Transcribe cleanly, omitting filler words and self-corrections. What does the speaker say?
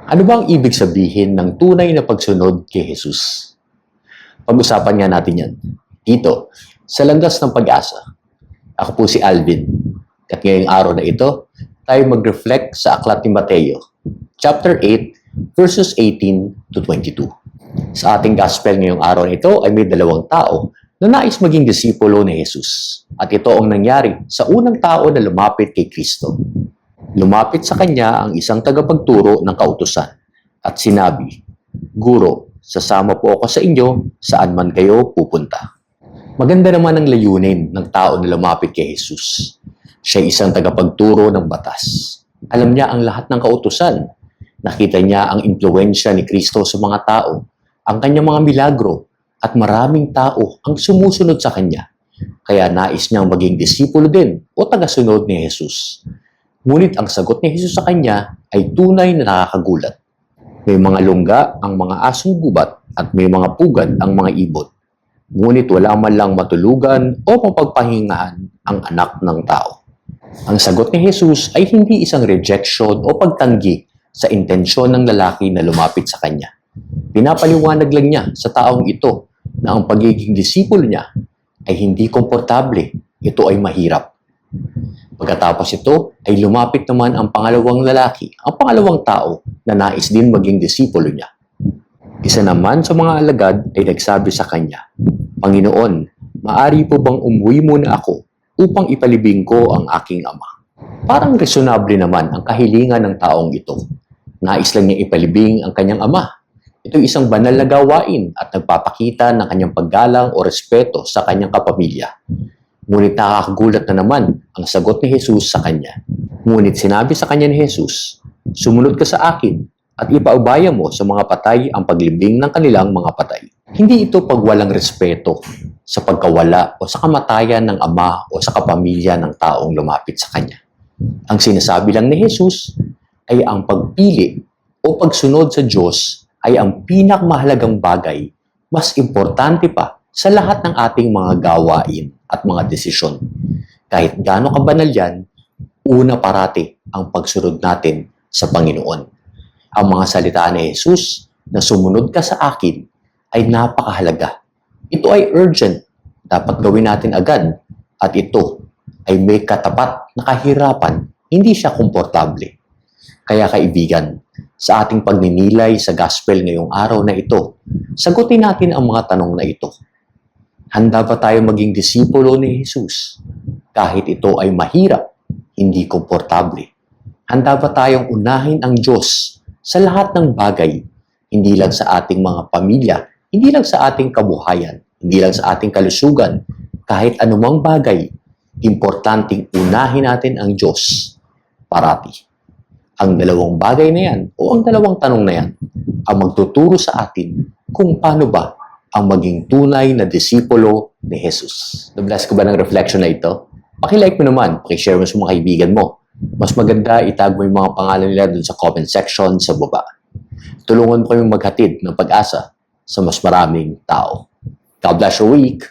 Ano ba ang ibig sabihin ng tunay na pagsunod kay Jesus? Pag-usapan nga natin yan dito sa Landas ng Pag-asa. Ako po si Alvin. At ngayong araw na ito, tayo mag-reflect sa Aklat ni Mateo, chapter 8, verses 18 to 22. Sa ating gospel ngayong araw na ito ay may dalawang tao na nais maging disipulo ni Jesus. At ito ang nangyari sa unang tao na lumapit kay Kristo. Lumapit sa kanya ang isang tagapagturo ng kautusan at sinabi, "Guro, sasama po ako sa inyo saan man kayo pupunta." Maganda naman ang layunin ng tao na lumapit kay Jesus. Siya ay isang tagapagturo ng batas. Alam niya ang lahat ng kautusan. Nakita niya ang impluwensya ni Kristo sa mga tao, ang kanyang mga milagro, at maraming tao ang sumusunod sa kanya. Kaya nais niyang maging disipulo din o tagasunod ni Jesus. Ngunit ang sagot ni Jesus sa kanya ay tunay na nakakagulat. May mga lungga ang mga asong gubat at may mga pugad ang mga ibon. Ngunit wala man lang matulugan o mapagpahingahan ang anak ng tao. Ang sagot ni Jesus ay hindi isang rejection o pagtanggi sa intensyon ng lalaki na lumapit sa kanya. Pinapaliwanag lang niya sa taong ito na ang pagiging disipulo niya ay hindi komportable, ito ay mahirap. Pagkatapos ito ay lumapit naman ang pangalawang lalaki, ang pangalawang tao na nais din maging disipulo niya. Isa naman sa mga alagad ay nagsabi sa kanya, "Panginoon, maari po bang umuwi muna ako upang ipalibing ko ang aking ama?" Parang resonable naman ang kahilingan ng taong ito. Nais lang niya ipalibing ang kanyang ama. Ito ay isang banal na gawain at nagpapakita ng kanyang paggalang o respeto sa kanyang kapamilya. Ngunit nakakagulat na naman ang sagot ni Jesus sa kanya. Ngunit sinabi sa kanya ni Jesus, "Sumunod ka sa akin at ipaubaya mo sa mga patay ang paglibing ng kanilang mga patay." Hindi ito pagwalang respeto sa pagkawala o sa kamatayan ng ama o sa kapamilya ng taong lumapit sa kanya. Ang sinasabi lang ni Jesus ay ang pagpili o pagsunod sa Diyos ay ang pinakamahalagang bagay, mas importante pa sa lahat ng ating mga gawain at mga desisyon. Kahit gaano kabanal yan, una parati ang pagsunod natin sa Panginoon. Ang mga salita ni Jesus na sumunod ka sa akin ay napakahalaga. Ito ay urgent, dapat gawin natin agad. At ito ay may katapat na kahirapan, hindi siya komportable. Kaya kaibigan, sa ating pagninilay sa gospel ngayong araw na ito, sagutin natin ang mga tanong na ito. Handa ba tayo maging disipulo ni Jesus? Kahit ito ay mahirap, hindi komportable. Handa ba tayong unahin ang Diyos sa lahat ng bagay? Hindi lang sa ating mga pamilya, hindi lang sa ating kabuhayan, hindi lang sa ating kalusugan. Kahit anumang bagay, importanteng unahin natin ang Diyos parati. Ang dalawang bagay na yan o ang dalawang tanong na yan ang magtuturo sa atin kung paano ba ang maging tunay na disipulo ni Jesus. Na-bless ko ba ng reflection na ito? Paki-like mo naman, paki-share mo sa mga kaibigan mo. Mas maganda, itag mo yung mga pangalan nila dun sa comment section sa baba. Tulungan mo kami maghatid ng pag-asa sa mas maraming tao. God bless your week!